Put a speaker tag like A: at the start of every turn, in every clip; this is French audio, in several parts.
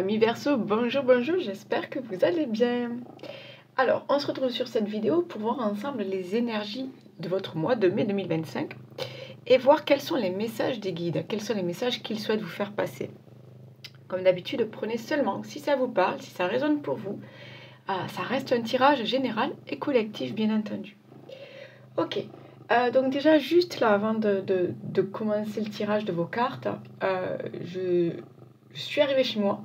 A: Amis Verseau, bonjour, bonjour, j'espère que vous allez bien. Alors, on se retrouve sur cette vidéo pour voir ensemble les énergies de votre mois de mai 2025 et voir quels sont les messages des guides, quels sont les messages qu'ils souhaitent vous faire passer. Comme d'habitude, prenez seulement si ça vous parle, si ça résonne pour vous. Ça reste un tirage général et collectif, bien entendu. Ok, donc déjà, juste là, avant de commencer le tirage de vos cartes, je suis arrivée chez moi.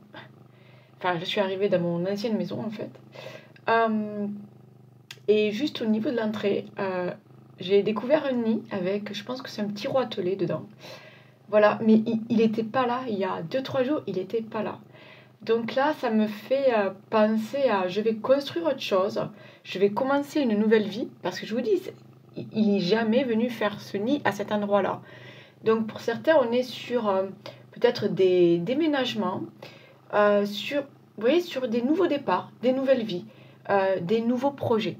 A: Enfin, je suis arrivée dans mon ancienne maison, en fait. Et juste au niveau de l'entrée, j'ai découvert un nid avec, je pense que c'est un petit roitelet dedans. Voilà, mais il n'était pas là. Il y a 2-3 jours, il n'était pas là. Donc là, ça me fait penser à, je vais construire autre chose. Je vais commencer une nouvelle vie. Parce que je vous dis, il n'est jamais venu faire ce nid à cet endroit-là. Donc pour certains, on est sur peut-être des déménagements, sur, vous voyez, sur des nouveaux départs, des nouvelles vies, des nouveaux projets.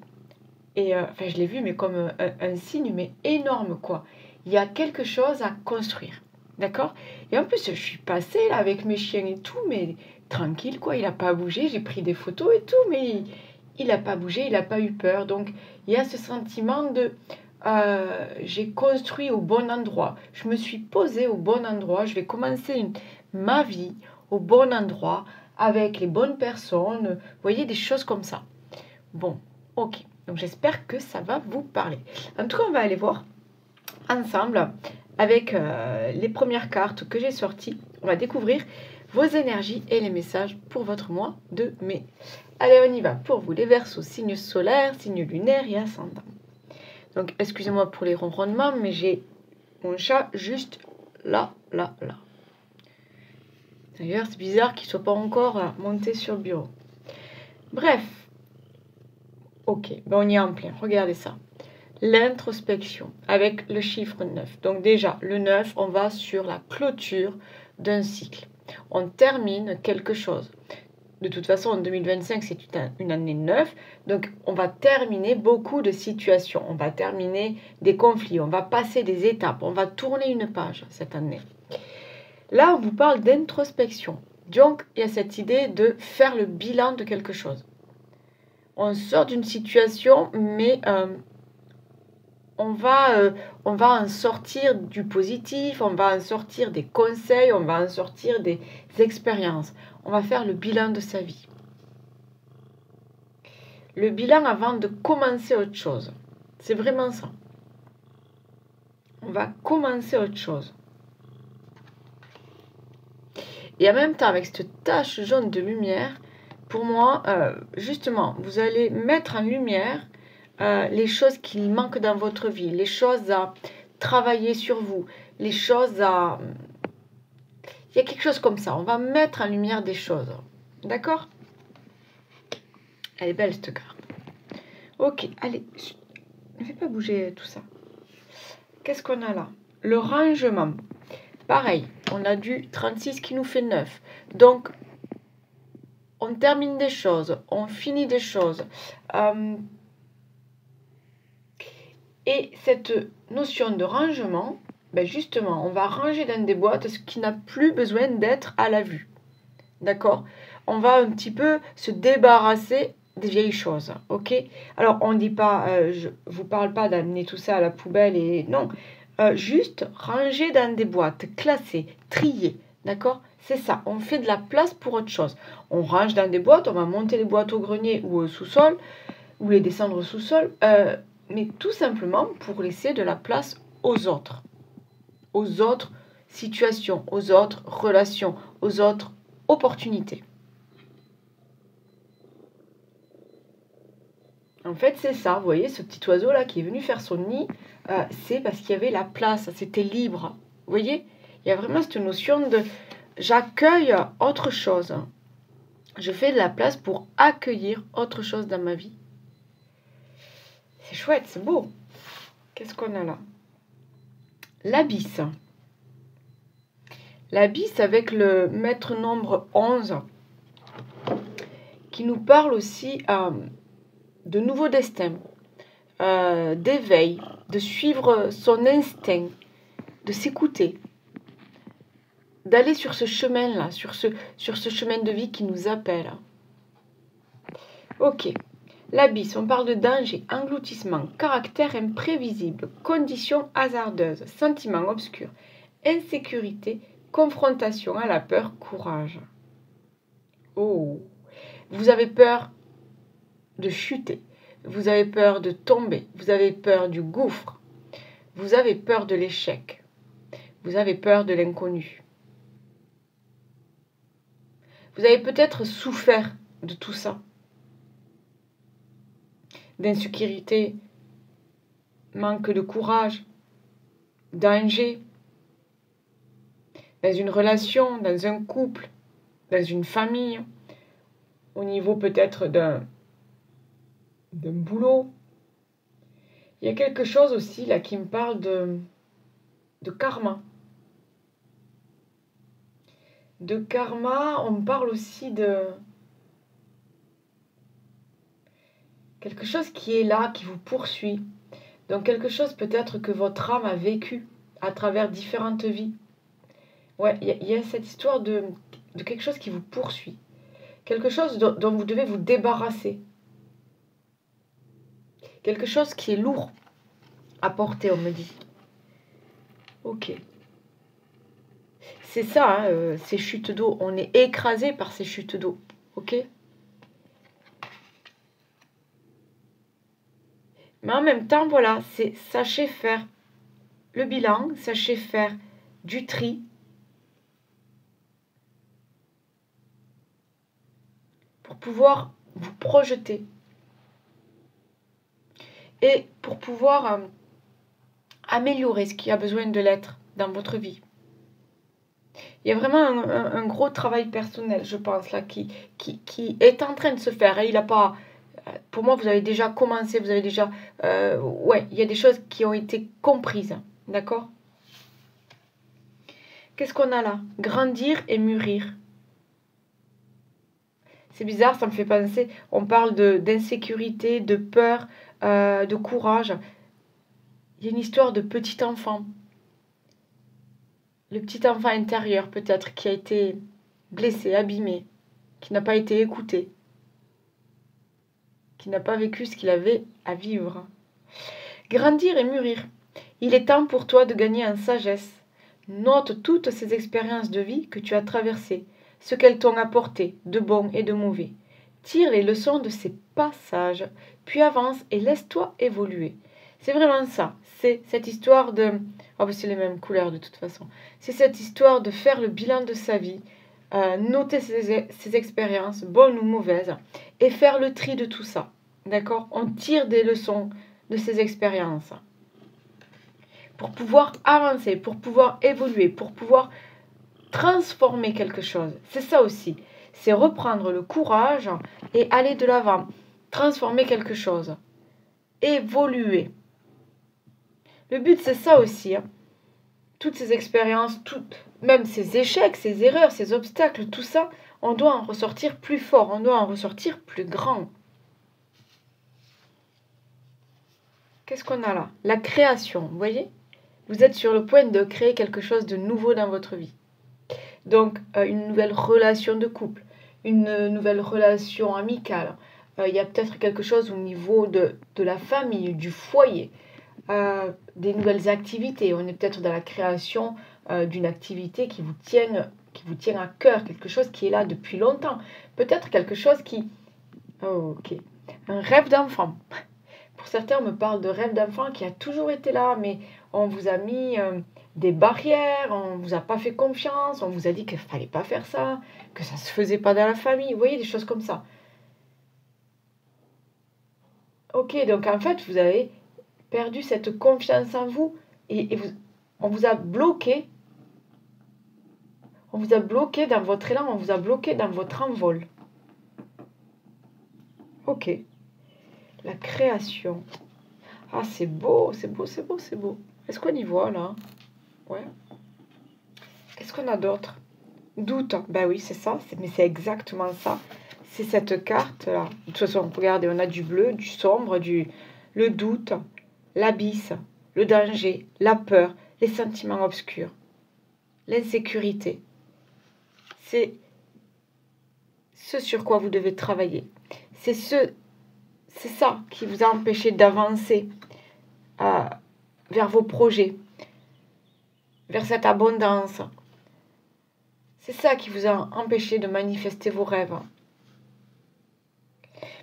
A: Et enfin, je l'ai vu, mais comme un signe, mais énorme, quoi. Il y a quelque chose à construire, d'accord? Et en plus, je suis passée là avec mes chiens et tout, mais tranquille, quoi. Il n'a pas bougé, j'ai pris des photos et tout, mais il n'a pas bougé, il n'a pas eu peur. Donc, il y a ce sentiment de... j'ai construit au bon endroit, je me suis posée au bon endroit, je vais commencer ma vie au bon endroit, avec les bonnes personnes, vous voyez, des choses comme ça. Bon, ok, donc j'espère que ça va vous parler. En tout cas, on va aller voir ensemble, avec les premières cartes que j'ai sorties, on va découvrir vos énergies et les messages pour votre mois de mai. Allez, on y va pour vous, les Verseaux, signes solaires, signes lunaires et ascendants. Donc, excusez-moi pour les ronronnements, mais j'ai mon chat juste là. D'ailleurs, c'est bizarre qu'il ne soit pas encore monté sur le bureau. Bref. Ok, ben on y est en plein. Regardez ça. L'introspection avec le chiffre 9. Donc déjà, le 9, on va sur la clôture d'un cycle. On termine quelque chose. De toute façon, en 2025, c'est une année 9. Donc, on va terminer beaucoup de situations. On va terminer des conflits. On va passer des étapes. On va tourner une page cette année. Là, on vous parle d'introspection. Donc, il y a cette idée de faire le bilan de quelque chose. On sort d'une situation, mais on va en sortir du positif, on va en sortir des conseils, on va en sortir des expériences. On va faire le bilan de sa vie. Le bilan avant de commencer autre chose. C'est vraiment ça. On va commencer autre chose. Et en même temps, avec cette tache jaune de lumière, pour moi, justement, vous allez mettre en lumière les choses qui manquent dans votre vie, les choses à travailler sur vous, les choses à... Il y a quelque chose comme ça, on va mettre en lumière des choses. D'accord? Elle est belle cette carte. Ok, allez, ne fais pas bouger tout ça. Qu'est-ce qu'on a là? Le rangement. Pareil, on a du 36 qui nous fait 9. Donc, on termine des choses, on finit des choses. Et cette notion de rangement, ben justement, on va ranger dans des boîtes ce qui n'a plus besoin d'être à la vue. D'accord? On va un petit peu se débarrasser des vieilles choses. Ok? Alors, on ne dit pas, je ne vous parle pas d'amener tout ça à la poubelle et non. Juste ranger dans des boîtes, classer, trier. D'accord? C'est ça. On fait de la place pour autre chose. On range dans des boîtes, on va monter les boîtes au grenier ou au sous-sol, ou les descendre au sous-sol. Mais tout simplement pour laisser de la place aux autres situations, aux autres relations, aux autres opportunités. En fait, c'est ça, vous voyez, ce petit oiseau-là qui est venu faire son nid, c'est parce qu'il y avait la place, c'était libre. Vous voyez, il y a vraiment cette notion de j'accueille autre chose. Je fais de la place pour accueillir autre chose dans ma vie. C'est chouette, c'est beau. Qu'est-ce qu'on a là? L'abysse. L'abysse avec le maître nombre 11 qui nous parle aussi de nouveaux destins, d'éveil, de suivre son instinct, de s'écouter. d'aller sur ce chemin-là, sur ce chemin de vie qui nous appelle. Ok. L'abysse, on parle de danger, engloutissement, caractère imprévisible, conditions hasardeuses, sentiments obscurs, insécurité, confrontation à la peur, courage. Oh, vous avez peur de chuter, vous avez peur de tomber, vous avez peur du gouffre, vous avez peur de l'échec, vous avez peur de l'inconnu. Vous avez peut-être souffert de tout ça, d'insécurité, manque de courage, danger, dans une relation, dans un couple, dans une famille, au niveau peut-être d'un boulot. Il y a quelque chose aussi là qui me parle de karma. De karma, on me parle aussi de quelque chose qui est là, qui vous poursuit. Donc quelque chose peut-être que votre âme a vécu à travers différentes vies. Ouais, il y a cette histoire de quelque chose qui vous poursuit. Quelque chose dont vous devez vous débarrasser. Quelque chose qui est lourd à porter, on me dit. Ok. C'est ça, hein, ces chutes d'eau. On est écrasé par ces chutes d'eau. Ok ? Mais en même temps, voilà, c'est sachez faire le bilan, sachez faire du tri. Pour pouvoir vous projeter. Et pour pouvoir améliorer ce qui a besoin de l'être dans votre vie. Il y a vraiment un gros travail personnel, je pense, là, qui est en train de se faire. Et il n'a pas... Pour moi, vous avez déjà commencé, vous avez déjà... ouais, il y a des choses qui ont été comprises. D'accord ? Qu'est-ce qu'on a là ? Grandir et mûrir. C'est bizarre, ça me fait penser... On parle d'insécurité, de peur, de courage. Il y a une histoire de petit enfant. Le petit enfant intérieur, peut-être, qui a été blessé, abîmé, qui n'a pas été écouté, qui n'a pas vécu ce qu'il avait à vivre. Grandir et mûrir. Il est temps pour toi de gagner en sagesse. Note toutes ces expériences de vie que tu as traversées, ce qu'elles t'ont apporté, de bon et de mauvais. Tire les leçons de ces passages, puis avance et laisse-toi évoluer. C'est vraiment ça. C'est cette histoire de... Oh, c'est les mêmes couleurs de toute façon. C'est cette histoire de faire le bilan de sa vie, noter ses expériences, bonnes ou mauvaises, et faire le tri de tout ça. D'accord ? On tire des leçons de ces expériences pour pouvoir avancer, pour pouvoir évoluer, pour pouvoir transformer quelque chose. C'est ça aussi. C'est reprendre le courage et aller de l'avant. Transformer quelque chose. Évoluer. Le but, c'est ça aussi. Hein. Toutes ces expériences, même ces échecs, ces erreurs, ces obstacles, tout ça, on doit en ressortir plus fort, on doit en ressortir plus grand. Qu'est-ce qu'on a là ? La création, vous voyez ? Vous êtes sur le point de créer quelque chose de nouveau dans votre vie. Donc, une nouvelle relation de couple, une nouvelle relation amicale. Il y a peut-être quelque chose au niveau de la famille, du foyer. Des nouvelles activités. On est peut-être dans la création d'une activité qui vous tient à cœur, quelque chose qui est là depuis longtemps. Peut-être quelque chose qui... Oh, ok. Un rêve d'enfant. Pour certains, on me parle de rêve d'enfant qui a toujours été là, mais on vous a mis des barrières, on ne vous a pas fait confiance, on vous a dit qu'il ne fallait pas faire ça, que ça ne se faisait pas dans la famille. Vous voyez, des choses comme ça. Ok, donc en fait, vous avez perdu cette confiance en vous et on vous a bloqué. On vous a bloqué dans votre élan, on vous a bloqué dans votre envol. Ok. La création. Ah, c'est beau, c'est beau, c'est beau, c'est beau. Est-ce qu'on y voit là ? Ouais. Qu'est-ce qu'on a d'autre ? Doute. Ben oui, c'est ça, mais c'est exactement ça. C'est cette carte là. De toute façon, regardez, on a du bleu, du sombre, le doute, l'abysse, le danger, la peur, les sentiments obscurs, l'insécurité. c'est ce sur quoi vous devez travailler. C'est ça qui vous a empêché d'avancer vers vos projets, vers cette abondance. C'est ça qui vous a empêché de manifester vos rêves.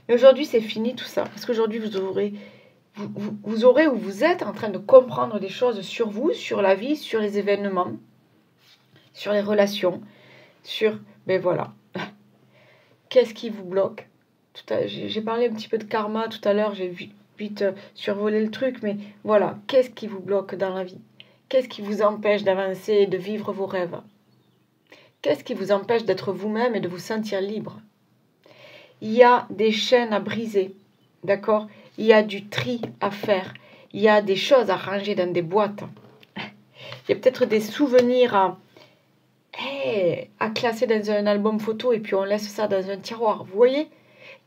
A: Mais aujourd'hui, c'est fini tout ça. Parce qu'aujourd'hui, vous aurez ou vous êtes en train de comprendre des choses sur vous, sur la vie, sur les événements, sur les relations, sur... Ben voilà. Qu'est-ce qui vous bloque? J'ai parlé un petit peu de karma tout à l'heure, j'ai vite survolé le truc, mais voilà. Qu'est-ce qui vous bloque dans la vie? Qu'est-ce qui vous empêche d'avancer et de vivre vos rêves? Qu'est-ce qui vous empêche d'être vous-même et de vous sentir libre? Il y a des chaînes à briser, d'accord? Il y a du tri à faire. Il y a des choses à ranger dans des boîtes. Il y a peut-être des souvenirs à classer dans un album photo et puis on laisse ça dans un tiroir, vous voyez?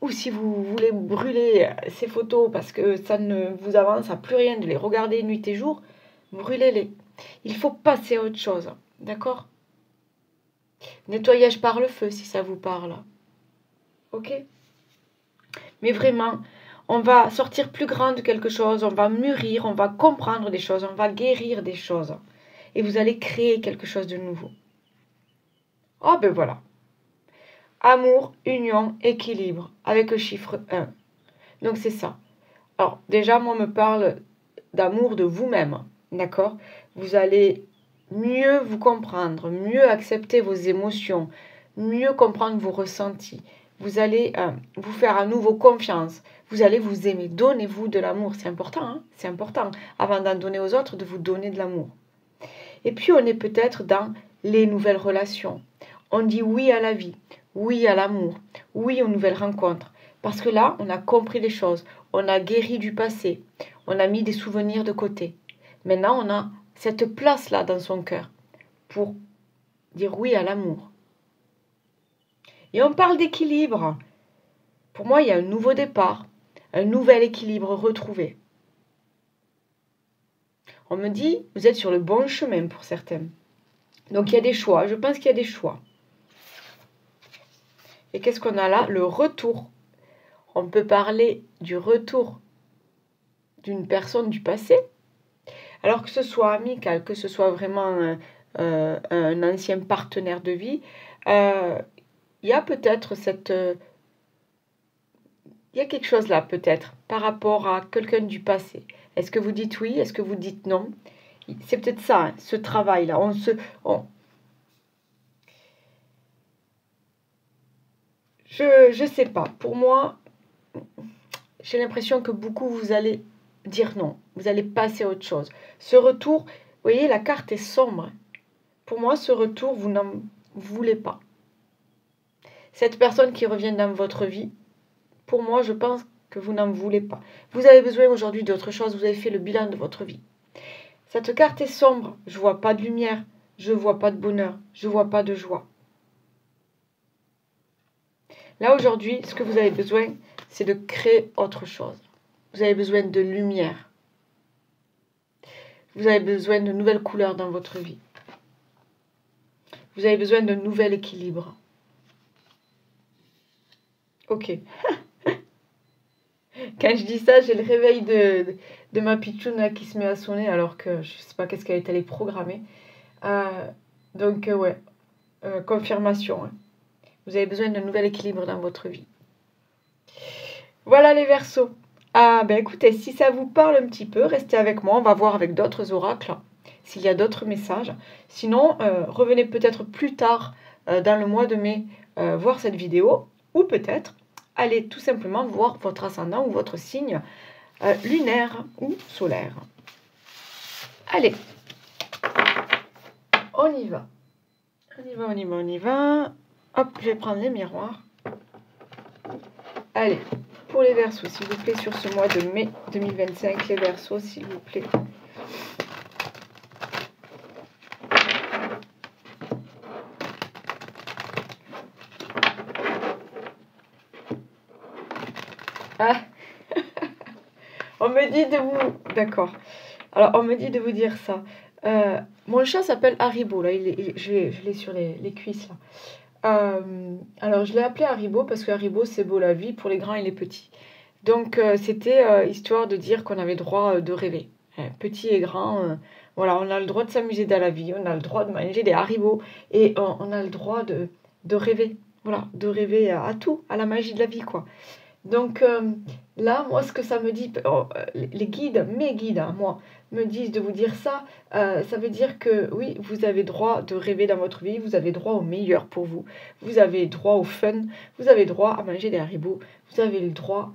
A: Ou si vous voulez brûler ces photos parce que ça ne vous avance à plus rien de les regarder nuit et jour, brûlez-les. Il faut passer à autre chose, d'accord? Nettoyage par le feu, si ça vous parle. Ok? Mais vraiment, on va sortir plus grand de quelque chose, on va mûrir, on va comprendre des choses, on va guérir des choses. Et vous allez créer quelque chose de nouveau. Oh ben voilà. Amour, union, équilibre, avec le chiffre 1. Donc c'est ça. Alors déjà, moi, on me parle d'amour de vous-même, d'accord? Vous allez mieux vous comprendre, mieux accepter vos émotions, mieux comprendre vos ressentis. Vous allez vous faire à nouveau confiance. Vous allez vous aimer. Donnez-vous de l'amour. C'est important, hein? C'est important. Avant d'en donner aux autres, de vous donner de l'amour. Et puis, on est peut-être dans les nouvelles relations. On dit oui à la vie, oui à l'amour, oui aux nouvelles rencontres. Parce que là, on a compris les choses. On a guéri du passé. On a mis des souvenirs de côté. Maintenant, on a cette place-là dans son cœur pour dire oui à l'amour. Et on parle d'équilibre. Pour moi, il y a un nouveau départ, un nouvel équilibre retrouvé. On me dit, vous êtes sur le bon chemin pour certains. Donc, il y a des choix. Je pense qu'il y a des choix. Et qu'est-ce qu'on a là? Le retour. On peut parler du retour d'une personne du passé. Alors que ce soit amical, que ce soit vraiment un ancien partenaire de vie, il y a peut-être il y a quelque chose là peut-être par rapport à quelqu'un du passé. Est-ce que vous dites oui? Est-ce que vous dites non? C'est peut-être ça, hein, ce travail-là. Je sais pas. Pour moi, j'ai l'impression que beaucoup vous allez dire non. Vous allez passer à autre chose. Ce retour, vous voyez, la carte est sombre. Pour moi, ce retour, vous n'en voulez pas. Cette personne qui revient dans votre vie, pour moi, je pense que vous n'en voulez pas. Vous avez besoin aujourd'hui d'autre chose, vous avez fait le bilan de votre vie. Cette carte est sombre, je ne vois pas de lumière, je ne vois pas de bonheur, je ne vois pas de joie. Là, aujourd'hui, ce que vous avez besoin, c'est de créer autre chose. Vous avez besoin de lumière. Vous avez besoin de nouvelles couleurs dans votre vie. Vous avez besoin d'un nouvel équilibre. Ok. Quand je dis ça, j'ai le réveil de ma pitchoune qui se met à sonner alors que je ne sais pas qu'est-ce qu'elle est allée programmer. Donc, ouais, confirmation. Hein. Vous avez besoin d'un nouvel équilibre dans votre vie. Voilà les Verseaux. Ah, ben écoutez, si ça vous parle un petit peu, restez avec moi. On va voir avec d'autres oracles s'il y a d'autres messages. Sinon, revenez peut-être plus tard dans le mois de mai voir cette vidéo ou peut-être allez tout simplement voir votre ascendant ou votre signe lunaire ou solaire. Allez, on y va. On y va. Hop, je vais prendre les miroirs. Allez, pour les Verseaux, s'il vous plaît, sur ce mois de mai 2025, les Verseaux, s'il vous plaît. Ah, on me dit de vous... D'accord. Alors, on me dit de vous dire ça. Mon chat s'appelle Haribo, là. Je l'ai sur les cuisses, là. Alors, je l'ai appelé Haribo parce que Haribo, c'est beau la vie pour les grands et les petits. Donc, c'était histoire de dire qu'on avait droit de rêver. Petit et grand, voilà, on a le droit de s'amuser dans la vie, on a le droit de manger des Haribo et on a le droit de rêver. Voilà, de rêver à tout, à la magie de la vie, quoi. Donc là, moi, ce que ça me dit, les guides, mes guides, hein, moi, me disent de vous dire ça, ça veut dire que oui, vous avez droit de rêver dans votre vie, vous avez droit au meilleur pour vous, vous avez droit au fun, vous avez droit à manger des haribots, vous avez le droit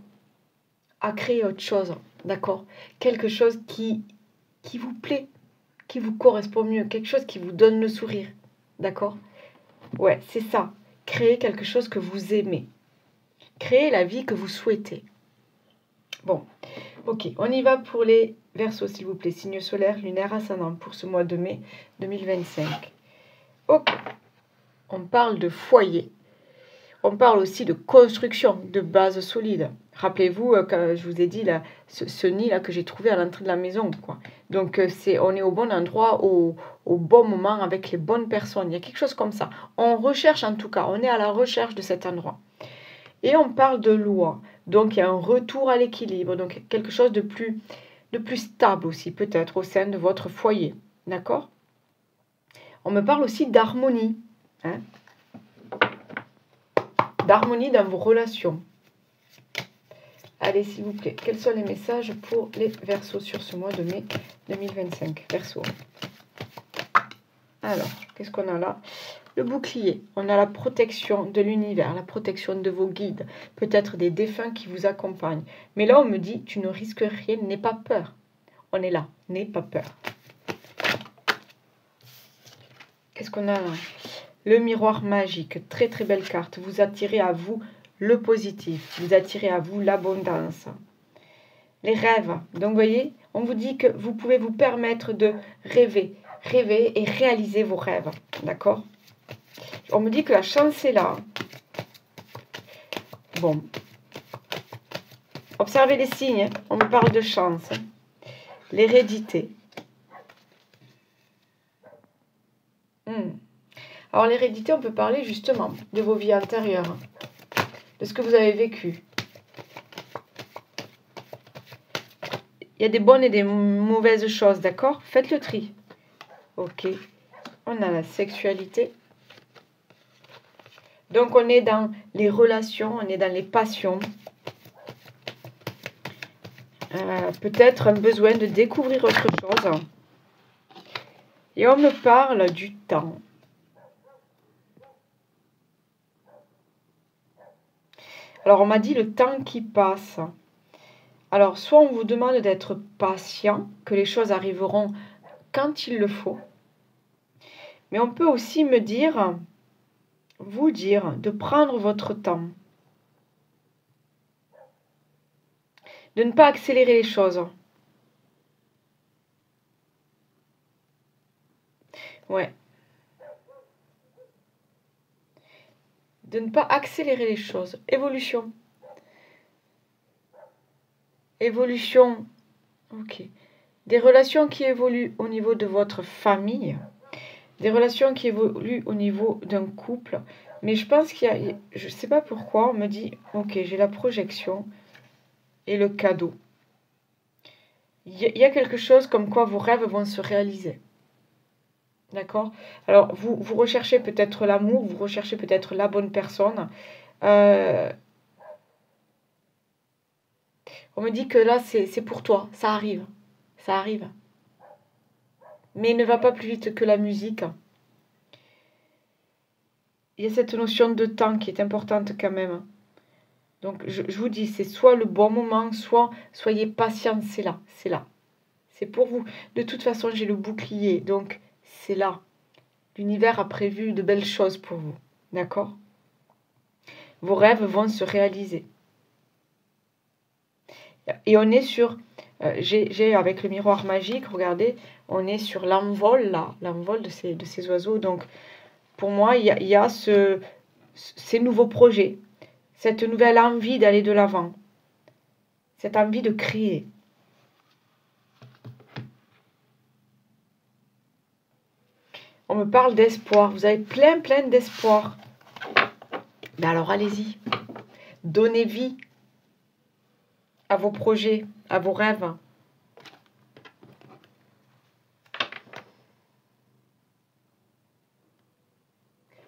A: à créer autre chose, d'accord? Quelque chose qui vous plaît, qui vous correspond mieux, quelque chose qui vous donne le sourire, d'accord? Ouais, c'est ça, créer quelque chose que vous aimez. Créez la vie que vous souhaitez. Bon, ok, on y va pour les Verseaux, s'il vous plaît. Signe solaire, lunaire, ascendant pour ce mois de mai 2025. Ok, on parle de foyer. On parle aussi de construction, de base solide. Rappelez-vous, quand je vous ai dit, là, ce nid-là que j'ai trouvé à l'entrée de la maison, quoi. Donc, on est au bon endroit, au bon moment, avec les bonnes personnes. Il y a quelque chose comme ça. On recherche, en tout cas, on est à la recherche de cet endroit. Et on parle de loi. Donc, il y a un retour à l'équilibre. Donc, quelque chose de plus stable aussi, peut-être, au sein de votre foyer. D'accord? On me parle aussi d'harmonie. Hein? D'harmonie dans vos relations. Allez, s'il vous plaît, quels sont les messages pour les Verseaux sur ce mois de mai 2025? Verseaux. Alors, qu'est-ce qu'on a là? Le bouclier, on a la protection de l'univers, la protection de vos guides, peut-être des défunts qui vous accompagnent. Mais là, on me dit, tu ne risques rien, n'aie pas peur. On est là, n'aie pas peur. Qu'est-ce qu'on a là? Le miroir magique, très très belle carte. Vous attirez à vous le positif, vous attirez à vous l'abondance. Les rêves, donc vous voyez, on vous dit que vous pouvez vous permettre de rêver et réaliser vos rêves, d'accord? On me dit que la chance est là. Bon. Observez les signes. On me parle de chance. L'hérédité. Alors l'hérédité, on peut parler justement de vos vies antérieures. De ce que vous avez vécu. Il y a des bonnes et des mauvaises choses, d'accord? Faites le tri. Ok. On a la sexualité. Donc, on est dans les relations, on est dans les passions. Peut-être un besoin de découvrir autre chose. Et on me parle du temps. Alors, on m'a dit le temps qui passe. Alors, soit on vous demande d'être patient, que les choses arriveront quand il le faut. Mais on peut aussi me dire... vous dire de prendre votre temps, de ne pas accélérer les choses. Ouais. De ne pas accélérer les choses. Évolution. Évolution. Ok. Des relations qui évoluent au niveau de votre famille. Des relations qui évoluent au niveau d'un couple. Mais je pense qu'il y a... je ne sais pas pourquoi, on me dit, ok, j'ai la projection et le cadeau. Il y a quelque chose comme quoi vos rêves vont se réaliser. D'accord? Alors, vous recherchez peut-être l'amour, vous recherchez peut-être la bonne personne. On me dit que là, c'est pour toi, ça arrive. Ça arrive. Mais il ne va pas plus vite que la musique. Il y a cette notion de temps qui est importante quand même. Donc, je vous dis, c'est soit le bon moment, soit soyez patient, c'est là, c'est là. C'est pour vous. De toute façon, j'ai le bouclier, donc c'est là. L'univers a prévu de belles choses pour vous. D'accord? Vos rêves vont se réaliser. Et on est sur... j'ai avec le miroir magique, regardez, on est sur l'envol, là. L'envol de ces oiseaux. Donc, pour moi, il y a ces nouveaux projets. Cette nouvelle envie d'aller de l'avant. Cette envie de créer. On me parle d'espoir. Vous avez plein d'espoir. Ben alors allez-y. Donnez vie à vos projets, à vos rêves.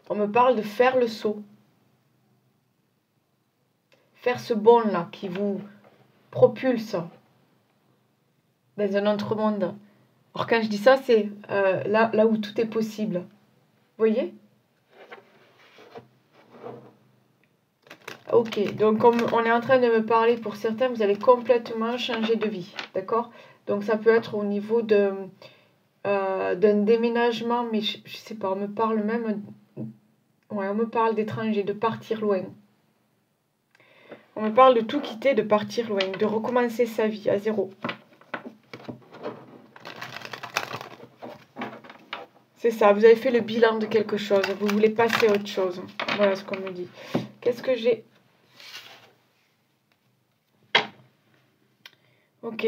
A: On me parle de faire le saut. Faire ce bond-là qui vous propulse dans un autre monde. Alors quand je dis ça, c'est là où tout est possible. Vous voyez? Ok, donc comme on est en train de me parler, pour certains, vous allez complètement changer de vie. D'accord? Donc ça peut être au niveau d'un déménagement, mais je sais pas, on me parle même... Ouais, on me parle d'étranger, de partir loin. On me parle de tout quitter, de partir loin, de recommencer sa vie à zéro. C'est ça, vous avez fait le bilan de quelque chose, vous voulez passer à autre chose. Voilà ce qu'on me dit. Qu'est-ce que j'ai? Ok.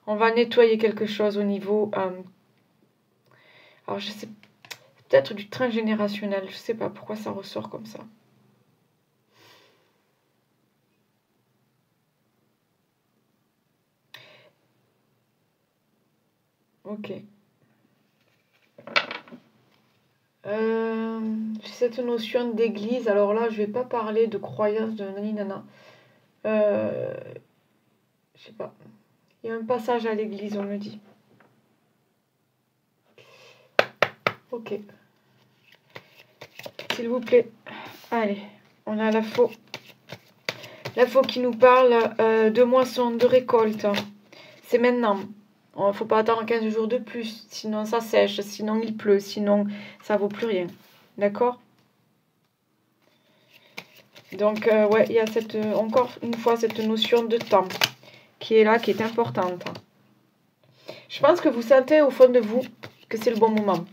A: On va nettoyer quelque chose au niveau... alors je sais, peut-être du train générationnel, je sais pas pourquoi ça ressort comme ça. Ok. J'ai cette notion d'église, alors là je vais pas parler de croyance de nani nana. Je sais pas. Il y a un passage à l'église, on me dit. Ok. S'il vous plaît. Allez, on a la faux. La faux qui nous parle de moisson, de récolte. C'est maintenant. Il ne faut pas attendre 15 jours de plus, sinon ça sèche, sinon il pleut, sinon ça vaut plus rien. D'accord? Donc, ouais, il y a encore une fois cette notion de temps qui est là, qui est importante. Je pense que vous sentez au fond de vous que c'est le bon moment,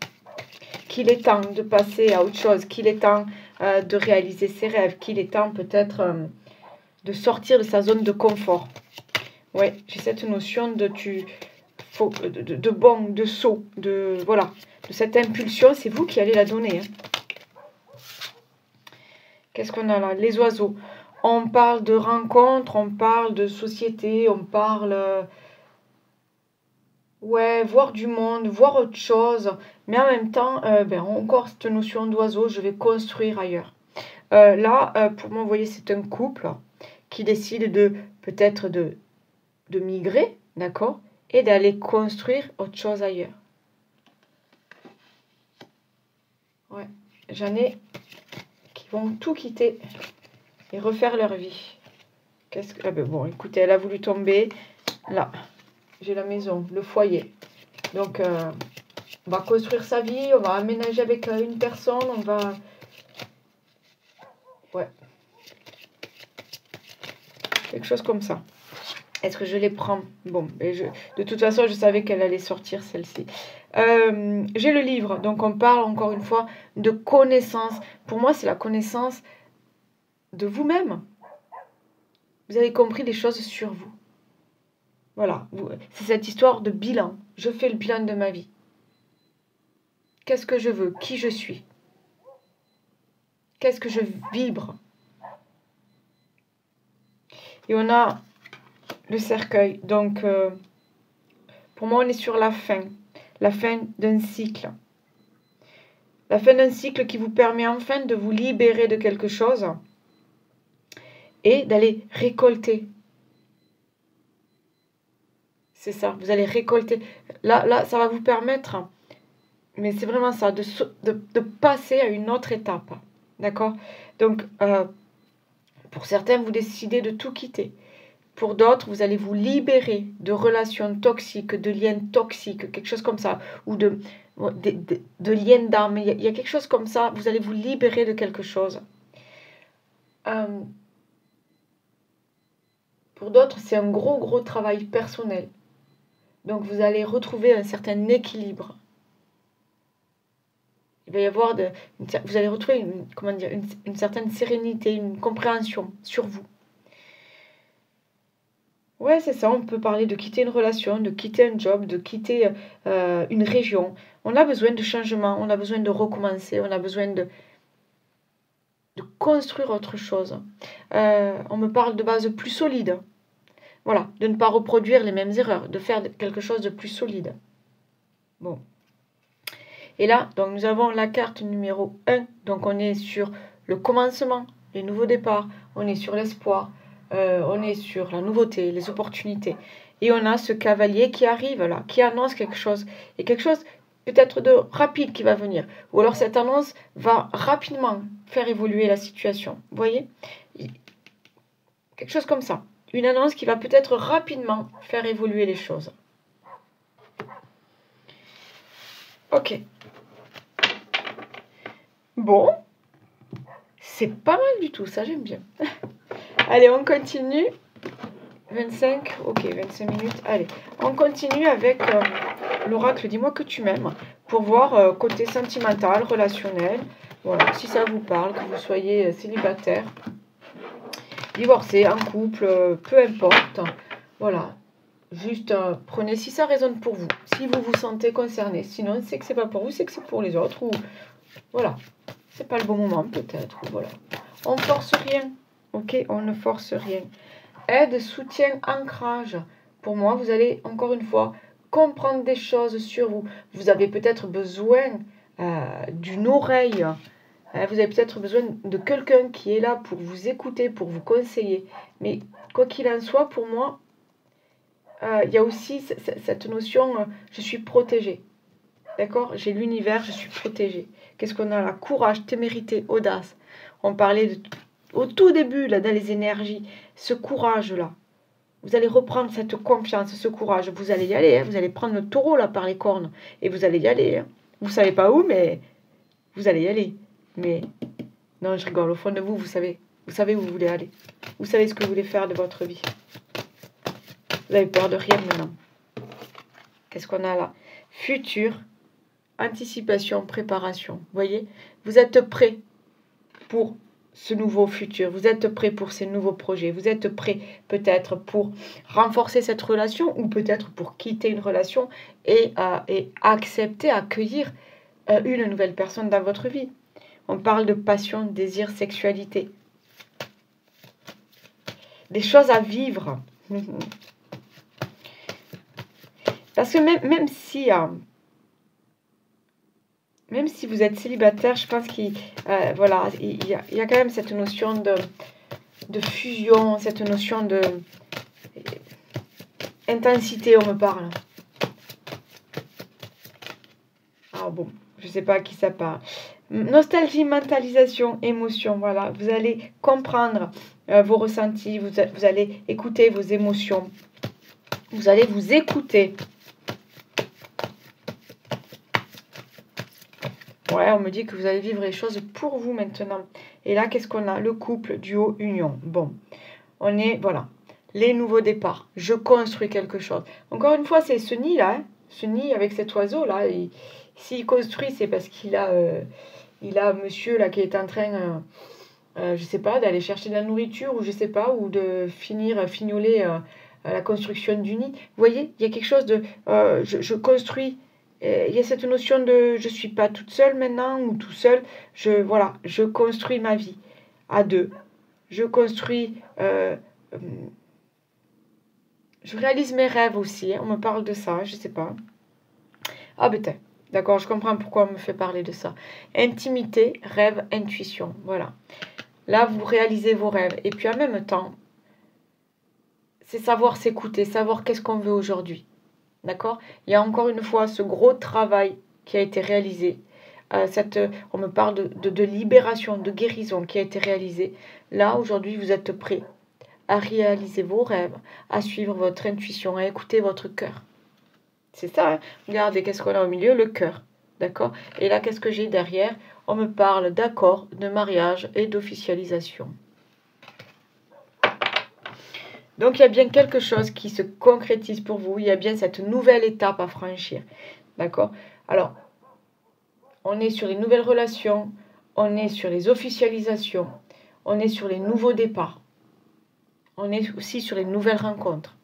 A: qu'il est temps de passer à autre chose, qu'il est temps de réaliser ses rêves, qu'il est temps peut-être de sortir de sa zone de confort. Ouais, j'ai cette notion de bond, de saut, voilà, de cette impulsion, c'est vous qui allez la donner. Hein. Qu'est-ce qu'on a là? Les oiseaux. On parle de rencontres, on parle de société, on parle... ouais, voir du monde, voir autre chose. Mais en même temps, encore cette notion d'oiseau, je vais construire ailleurs. Là, pour moi, vous voyez, c'est un couple qui décide peut-être de migrer, d'accord, et d'aller construire autre chose ailleurs. Ouais, j'en ai qui vont tout quitter et refaire leur vie. Ah ben bon, écoutez, elle a voulu tomber. Là, j'ai la maison, le foyer. Donc, on va construire sa vie, on va aménager avec une personne, on va... Ouais. Quelque chose comme ça. Est-ce que je les prends? Bon, de toute façon, je savais qu'elle allait sortir, celle-ci. J'ai le livre, donc on parle encore une fois de connaissance. Pour moi, c'est la connaissance de vous-même. Vous avez compris des choses sur vous. Voilà, c'est cette histoire de bilan. Je fais le bilan de ma vie. Qu'est-ce que je veux? Qui je suis? Qu'est-ce que je vibre? Et on a le cercueil. Donc, pour moi, on est sur la fin d'un cycle. La fin d'un cycle qui vous permet enfin de vous libérer de quelque chose et d'aller récolter. C'est ça, vous allez récolter. Là, ça va vous permettre, mais c'est vraiment ça, de passer à une autre étape. D'accord? Donc, pour certains, vous décidez de tout quitter. Pour d'autres, vous allez vous libérer de relations toxiques, de liens toxiques, quelque chose comme ça, ou de liens d'âme. Il y a quelque chose comme ça, vous allez vous libérer de quelque chose. Pour d'autres, c'est un gros travail personnel. Donc, vous allez retrouver un certain équilibre. Il va y avoir vous allez retrouver une certaine sérénité, une compréhension sur vous. Ouais, c'est ça, on peut parler de quitter une relation, de quitter un job, de quitter une région. On a besoin de changement, on a besoin de recommencer, on a besoin de construire autre chose. On me parle de bases plus solides. Voilà, de ne pas reproduire les mêmes erreurs, de faire quelque chose de plus solide. Bon. Et là, donc nous avons la carte numéro 1. Donc on est sur le commencement, les nouveaux départs, on est sur l'espoir, on est sur la nouveauté, les opportunités. Et on a ce cavalier qui arrive là, qui annonce quelque chose. Et quelque chose peut-être de rapide qui va venir. Ou alors cette annonce va rapidement faire évoluer la situation. Vous voyez? Quelque chose comme ça. Une annonce qui va peut-être rapidement faire évoluer les choses. Ok. Bon. C'est pas mal du tout, ça j'aime bien. Allez, on continue. 25, ok, 25 minutes. Allez, on continue avec l'oracle Dis-moi que tu m'aimes pour voir côté sentimental, relationnel. Voilà, si ça vous parle, que vous soyez célibataire, divorcé, en couple, peu importe. Voilà, juste prenez si ça résonne pour vous, si vous vous sentez concerné. Sinon, c'est que c'est pas pour vous, c'est que c'est pour les autres. Ou voilà, c'est pas le bon moment peut-être. Voilà, on force rien. Ok, on ne force rien. Aide, soutien, ancrage. Pour moi, vous allez, encore une fois, comprendre des choses sur vous. Vous avez peut-être besoin d'une oreille. Vous avez peut-être besoin de quelqu'un qui est là pour vous écouter, pour vous conseiller. Mais quoi qu'il en soit, pour moi, il y a aussi cette notion, je suis protégée. D'accord? J'ai l'univers, je suis protégée. Qu'est-ce qu'on a là? Courage, témérité, audace. On parlait au tout début, là, dans les énergies, ce courage-là. Vous allez reprendre cette confiance, ce courage. Vous allez y aller, hein. Vous allez prendre le taureau là par les cornes. Et vous allez y aller. Hein. Vous ne savez pas où, mais vous allez y aller. Mais non, je rigole. Au fond de vous, vous savez. Vous savez où vous voulez aller. Vous savez ce que vous voulez faire de votre vie. Vous avez peur de rien maintenant. Qu'est-ce qu'on a là? Futur, anticipation, préparation. Vous voyez? Vous êtes prêts pour ce nouveau futur, vous êtes prêt pour ces nouveaux projets, vous êtes prêt peut-être pour renforcer cette relation ou peut-être pour quitter une relation et accepter, accueillir une nouvelle personne dans votre vie. On parle de passion, désir, sexualité. Des choses à vivre. Parce que même si... même si vous êtes célibataire, je pense qu'il voilà, il y a quand même cette notion de fusion, cette notion de intensité, on me parle. Ah bon, je ne sais pas à qui ça parle. Nostalgie, mentalisation, émotion, voilà. Vous allez comprendre vos ressentis, vous allez écouter vos émotions. Vous allez vous écouter. Ouais, on me dit que vous allez vivre les choses pour vous maintenant. Et là, qu'est-ce qu'on a? Le couple, duo, union. Bon, on est, voilà, les nouveaux départs. Je construis quelque chose. Encore une fois, c'est ce nid-là, hein, ce nid avec cet oiseau-là. S'il construit, c'est parce qu'il a, monsieur là qui est en train, je sais pas, d'aller chercher de la nourriture ou je sais pas, ou de fignoler la construction du nid. Vous voyez, il y a quelque chose de, je construis. Il y a cette notion de je suis pas toute seule maintenant ou tout seul. Voilà, je construis ma vie à deux. Je construis, je réalise mes rêves aussi. Hein, on me parle de ça, je sais pas. Ah ben d'accord, je comprends pourquoi on me fait parler de ça. Intimité, rêve, intuition. Voilà. Là, vous réalisez vos rêves. Et puis en même temps, c'est savoir s'écouter, savoir qu'est-ce qu'on veut aujourd'hui. D'accord? Il y a encore une fois ce gros travail qui a été réalisé. On me parle de libération, de guérison qui a été réalisée. Là, aujourd'hui, vous êtes prêts à réaliser vos rêves, à suivre votre intuition, à écouter votre cœur. C'est ça, hein? Regardez, qu'est-ce qu'on a au milieu? Le cœur. D'accord? Et là, qu'est-ce que j'ai derrière? On me parle d'accord, de mariage et d'officialisation. Donc, il y a bien quelque chose qui se concrétise pour vous. Il y a bien cette nouvelle étape à franchir. D'accord? Alors, on est sur les nouvelles relations. On est sur les officialisations. On est sur les nouveaux départs. On est aussi sur les nouvelles rencontres.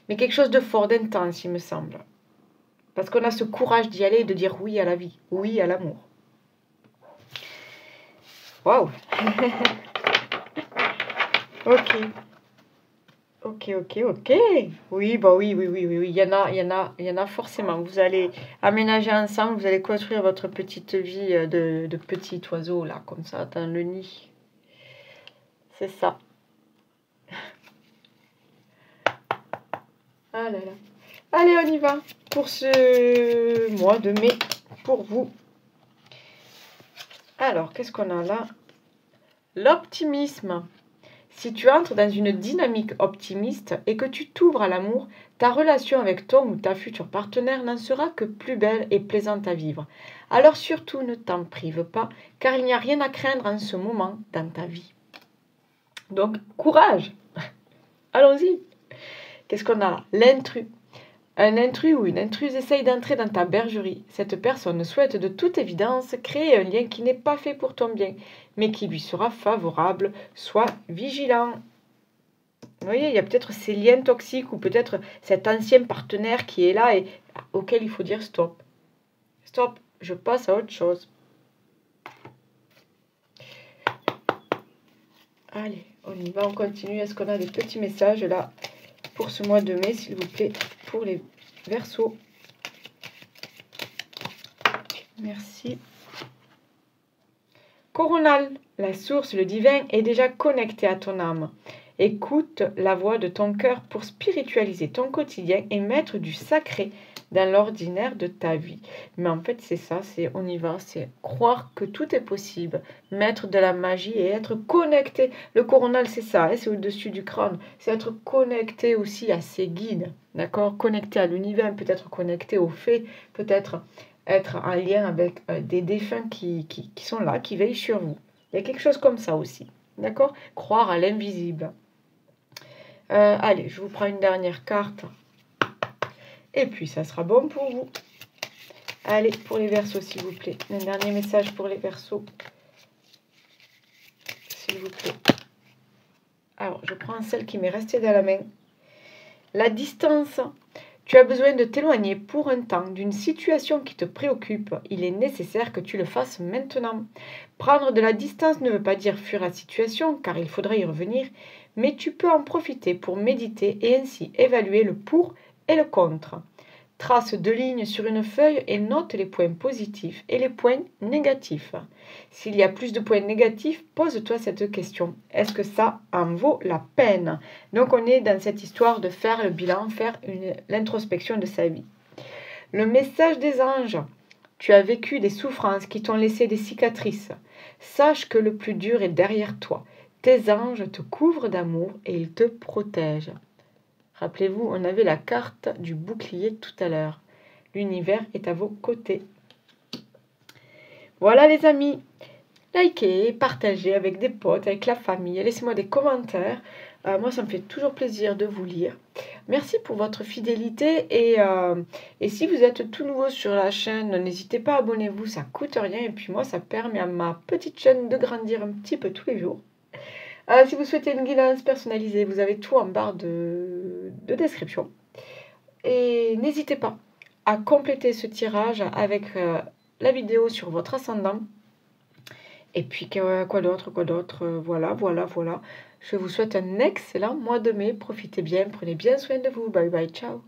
A: Mais quelque chose de fort, d'intense, il me semble. Parce qu'on a ce courage d'y aller et de dire oui à la vie, oui à l'amour. Waouh. Ok. Ok, ok, ok. Oui, bah oui, oui, oui, oui, oui. Il y en a forcément. Vous allez aménager ensemble, vous allez construire votre petite vie de petit oiseau, là, comme ça, dans le nid. C'est ça. Ah là là. Allez, on y va pour ce mois de mai, pour vous. Alors, qu'est-ce qu'on a là? L'optimisme. Si tu entres dans une dynamique optimiste et que tu t'ouvres à l'amour, ta relation avec ton ou ta future partenaire n'en sera que plus belle et plaisante à vivre. Alors surtout ne t'en prive pas, car il n'y a rien à craindre en ce moment dans ta vie. Donc, courage. Allons-y. Qu'est-ce qu'on a là? L'intrus. Un intrus ou une intruse essaye d'entrer dans ta bergerie. Cette personne souhaite de toute évidence créer un lien qui n'est pas fait pour ton bien, mais qui lui sera favorable. Sois vigilant. Vous voyez, il y a peut-être ces liens toxiques ou peut-être cet ancien partenaire qui est là et auquel il faut dire stop. Stop, je passe à autre chose. Allez, on y va, on continue. Est-ce qu'on a des petits messages là pour ce mois de mai, s'il vous plaît, pour les Verseaux? Merci. Coronal, la source, le divin, est déjà connecté à ton âme. Écoute la voix de ton cœur pour spiritualiser ton quotidien et mettre du sacré dans l'ordinaire de ta vie. Mais en fait, c'est ça, c'est on y va, c'est croire que tout est possible, mettre de la magie et être connecté. Le coronal, c'est ça, hein, c'est au-dessus du crâne, c'est être connecté aussi à ses guides, d'accord? Connecté à l'univers, peut-être connecté aux fées, peut-être être en lien avec des défunts qui sont là, qui veillent sur vous. Il y a quelque chose comme ça aussi, d'accord? Croire à l'invisible. Allez, je vous prends une dernière carte. Et puis, ça sera bon pour vous. Allez, pour les Verseaux, s'il vous plaît. Un dernier message pour les Verseaux. S'il vous plaît. Alors, je prends celle qui m'est restée dans la main. La distance. Tu as besoin de t'éloigner pour un temps d'une situation qui te préoccupe. Il est nécessaire que tu le fasses maintenant. Prendre de la distance ne veut pas dire fuir la situation, car il faudra y revenir, mais tu peux en profiter pour méditer et ainsi évaluer le pour et le contre. Trace 2 lignes sur une feuille et note les points positifs et les points négatifs. S'il y a plus de points négatifs, pose-toi cette question. Est-ce que ça en vaut la peine? Donc on est dans cette histoire de faire le bilan, faire l'introspection de sa vie. Le message des anges. Tu as vécu des souffrances qui t'ont laissé des cicatrices. Sache que le plus dur est derrière toi. Tes anges te couvrent d'amour et ils te protègent. Rappelez-vous, on avait la carte du bouclier tout à l'heure. L'univers est à vos côtés. Voilà les amis. Likez, partagez avec des potes, avec la famille. Laissez-moi des commentaires. Moi, ça me fait toujours plaisir de vous lire. Merci pour votre fidélité. Et si vous êtes tout nouveau sur la chaîne, n'hésitez pas à abonnez-vous. Ça coûte rien. Et puis moi, ça permet à ma petite chaîne de grandir un petit peu tous les jours. Si vous souhaitez une guidance personnalisée, vous avez tout en barre de description. Et n'hésitez pas à compléter ce tirage avec la vidéo sur votre ascendant. Et puis, quoi d'autre, voilà. Je vous souhaite un excellent mois de mai. Profitez bien, prenez bien soin de vous. Bye bye, ciao.